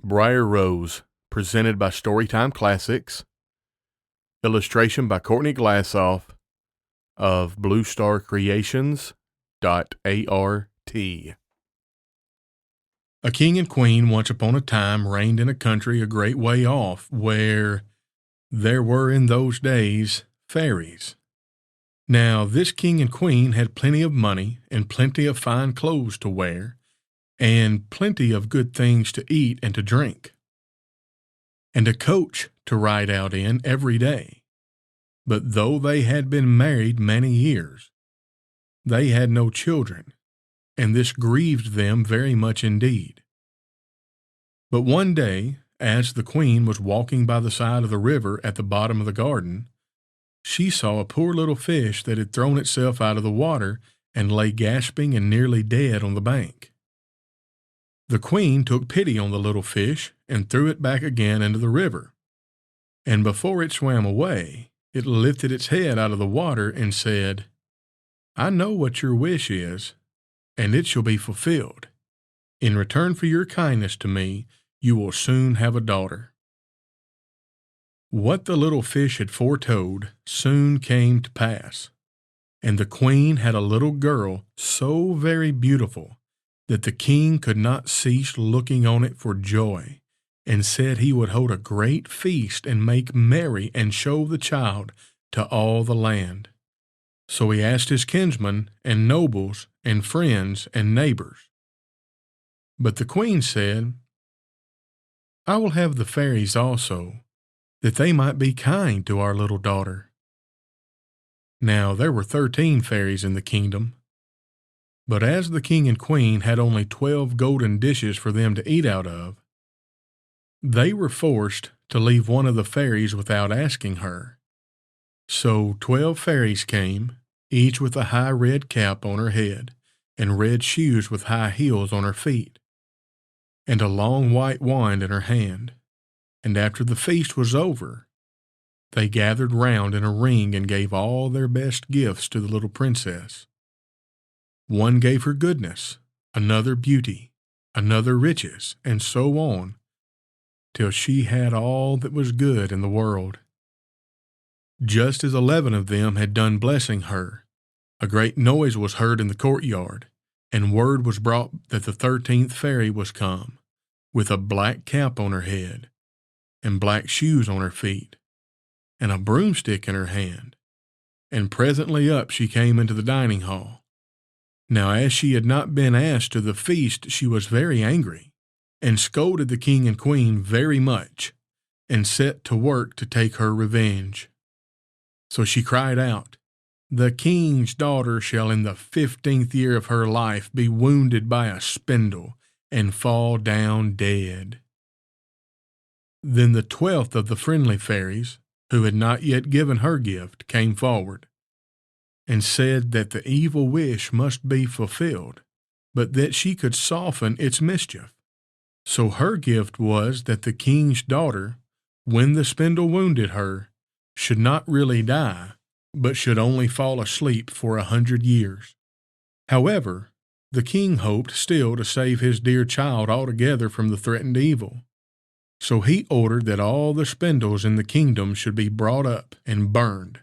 Briar Rose, presented by Storytime Classics. Illustration by Courtney of Blue Starr Creations.art. A king and queen once upon a time reigned in a country a great way off, where there were in those days fairies. Now this king and queen had plenty of money and plenty of fine clothes to wear, and plenty of good things to eat and to drink, and a coach to ride out in every day. But though they had been married many years, they had no children, and this grieved them very much indeed. But one day, as the queen was walking by the side of the river at the bottom of the garden, she saw a poor little fish that had thrown itself out of the water and lay gasping and nearly dead on the bank. The queen took pity on the little fish and threw it back again into the river, and before it swam away, it lifted its head out of the water and said, "I know what your wish is, and it shall be fulfilled. In return for your kindness to me, you will soon have a daughter." What the little fish had foretold soon came to pass, and the queen had a little girl so very beautiful that the king could not cease looking on it for joy, and said he would hold a great feast and make merry and show the child to all the land. So he asked his kinsmen and nobles and friends and neighbors. But the queen said, "I will have the fairies also, that they might be kind to our little daughter." Now there were 13 fairies in the kingdom, but as the king and queen had only 12 golden dishes for them to eat out of, they were forced to leave one of the fairies without asking her. So 12 fairies came, each with a high red cap on her head, and red shoes with high heels on her feet, and a long white wand in her hand. And after the feast was over, they gathered round in a ring and gave all their best gifts to the little princess. One gave her goodness, another beauty, another riches, and so on, till she had all that was good in the world. Just as 11 of them had done blessing her, a great noise was heard in the courtyard, and word was brought that the 13th fairy was come, with a black cap on her head, and black shoes on her feet, and a broomstick in her hand, and presently up she came into the dining hall. Now as she had not been asked to the feast, she was very angry, and scolded the king and queen very much, and set to work to take her revenge. So she cried out, "The king's daughter shall in the 15th year of her life be wounded by a spindle, and fall down dead." Then the 12th of the friendly fairies, who had not yet given her gift, came forward, and said that the evil wish must be fulfilled, but that she could soften its mischief. So her gift was that the king's daughter, when the spindle wounded her, should not really die, but should only fall asleep for 100 years. However, the king hoped still to save his dear child altogether from the threatened evil. So he ordered that all the spindles in the kingdom should be brought up and burned.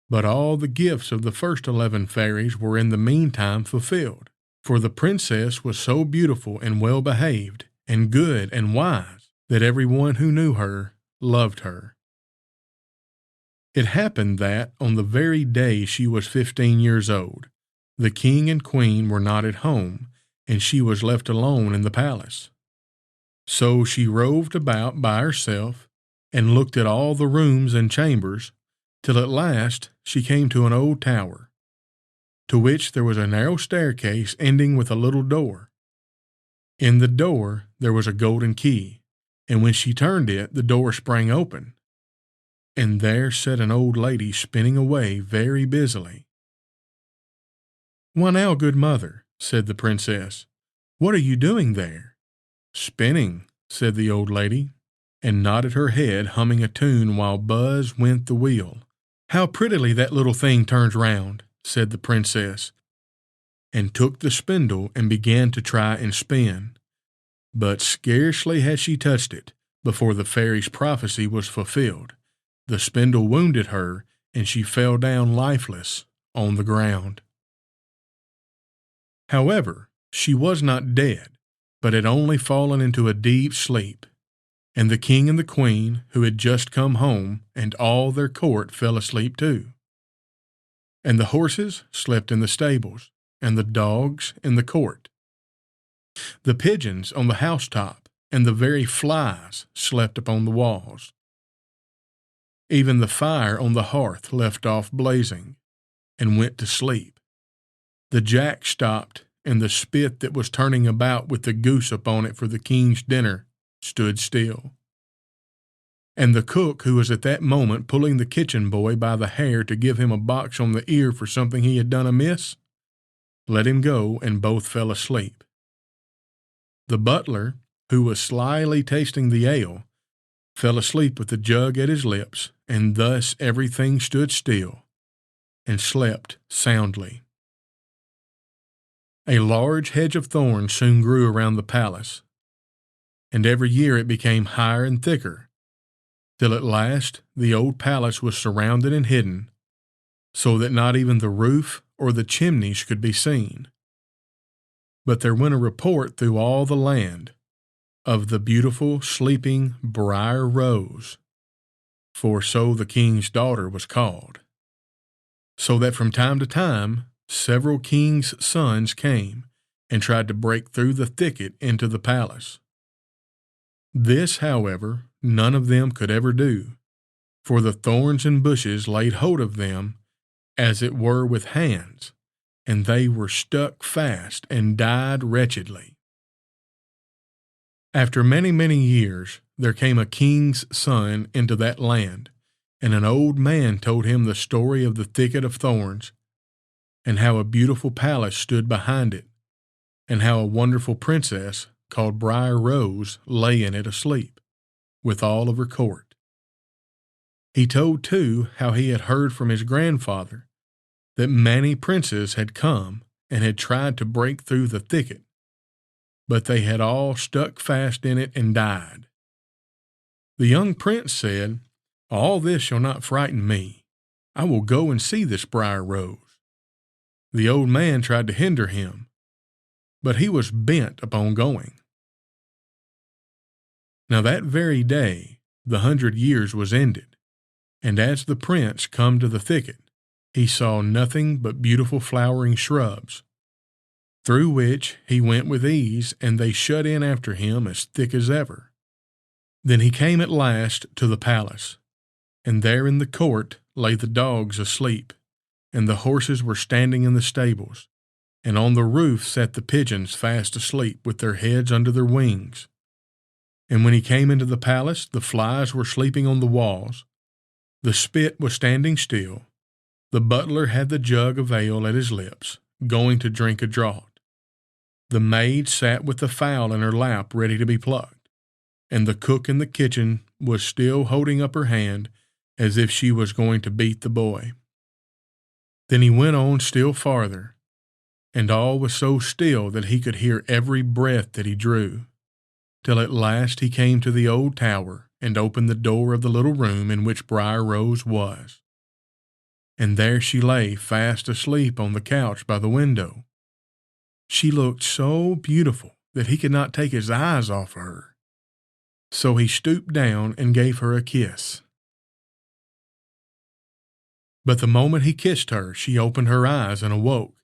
But all the gifts of the first 11 fairies were in the meantime fulfilled, for the princess was so beautiful and well behaved, and good and wise, that everyone who knew her loved her. It happened that, on the very day she was 15 years old, the king and queen were not at home, and she was left alone in the palace. So she roved about by herself, and looked at all the rooms and chambers, till at last she came to an old tower, to which there was a narrow staircase ending with a little door. In the door there was a golden key, and when she turned it, the door sprang open, and there sat an old lady spinning away very busily. "Why now, good mother," said the princess, "what are you doing there?" "Spinning," said the old lady, and nodded her head, humming a tune while buzz went the wheel. "How prettily that little thing turns round," said the princess, and took the spindle and began to try and spin. But scarcely had she touched it before the fairy's prophecy was fulfilled. The spindle wounded her, and she fell down lifeless on the ground. However, she was not dead, but had only fallen into a deep sleep, and the king and the queen, who had just come home, and all their court fell asleep too. And the horses slept in the stables, and the dogs in the court. The pigeons on the housetop and the very flies slept upon the walls. Even the fire on the hearth left off blazing and went to sleep. The jack stopped, and the spit that was turning about with the goose upon it for the king's dinner stood still. And the cook, who was at that moment pulling the kitchen boy by the hair to give him a box on the ear for something he had done amiss, let him go, and both fell asleep. The butler, who was slyly tasting the ale, fell asleep with the jug at his lips, and thus everything stood still and slept soundly. A large hedge of thorns soon grew around the palace, and every year it became higher and thicker, till at last the old palace was surrounded and hidden, so that not even the roof or the chimneys could be seen. But there went a report through all the land of the beautiful sleeping Briar Rose, for so the king's daughter was called, so that from time to time several kings' sons came and tried to break through the thicket into the palace. This, however, none of them could ever do, for the thorns and bushes laid hold of them as it were with hands, and they were stuck fast and died wretchedly. After many, many years, there came a king's son into that land, and an old man told him the story of the thicket of thorns, and how a beautiful palace stood behind it, and how a wonderful princess called Briar Rose lay in it asleep, with all of her court. He told, too, how he had heard from his grandfather that many princes had come and had tried to break through the thicket, but they had all stuck fast in it and died. The young prince said, "All this shall not frighten me. I will go and see this Briar Rose." The old man tried to hinder him, but he was bent upon going. Now that very day 100 years was ended, and as the prince come to the thicket, he saw nothing but beautiful flowering shrubs, through which he went with ease, and they shut in after him as thick as ever. Then he came at last to the palace, and there in the court lay the dogs asleep, and the horses were standing in the stables, and on the roof sat the pigeons fast asleep with their heads under their wings. And when he came into the palace, the flies were sleeping on the walls, the spit was standing still, the butler had the jug of ale at his lips, going to drink a draught. The maid sat with the fowl in her lap ready to be plucked, and the cook in the kitchen was still holding up her hand as if she was going to beat the boy. Then he went on still farther, and all was so still that he could hear every breath that he drew, till at last he came to the old tower and opened the door of the little room in which Briar Rose was. And there she lay fast asleep on the couch by the window. She looked so beautiful that he could not take his eyes off her. So he stooped down and gave her a kiss. But the moment he kissed her, she opened her eyes and awoke,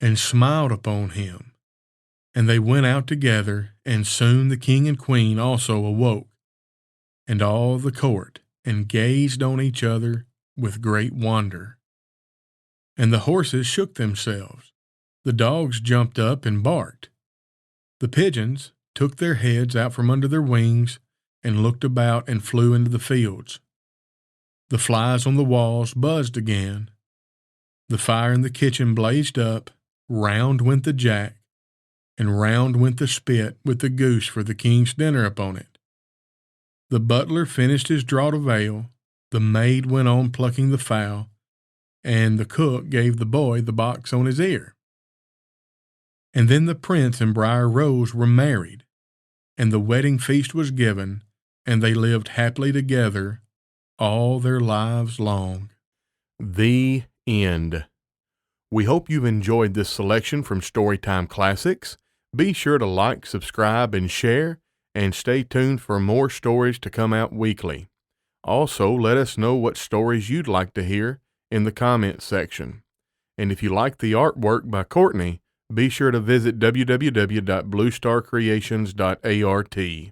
and smiled upon him. And they went out together, and soon the king and queen also awoke, and all the court, and gazed on each other with great wonder. And the horses shook themselves, the dogs jumped up and barked, the pigeons took their heads out from under their wings and looked about and flew into the fields. The flies on the walls buzzed again, the fire in the kitchen blazed up, round went the jack, and round went the spit with the goose for the king's dinner upon it. The butler finished his draught of ale, the maid went on plucking the fowl, and the cook gave the boy the box on his ear. And then the prince and Briar Rose were married, and the wedding feast was given, and they lived happily together all their lives long. The end. We hope you've enjoyed this selection from Storytime Classics. Be sure to like, subscribe, and share, and stay tuned for more stories to come out weekly. Also, let us know what stories you'd like to hear in the comments section. And if you like the artwork by Courtney, be sure to visit www.bluestarcreations.art.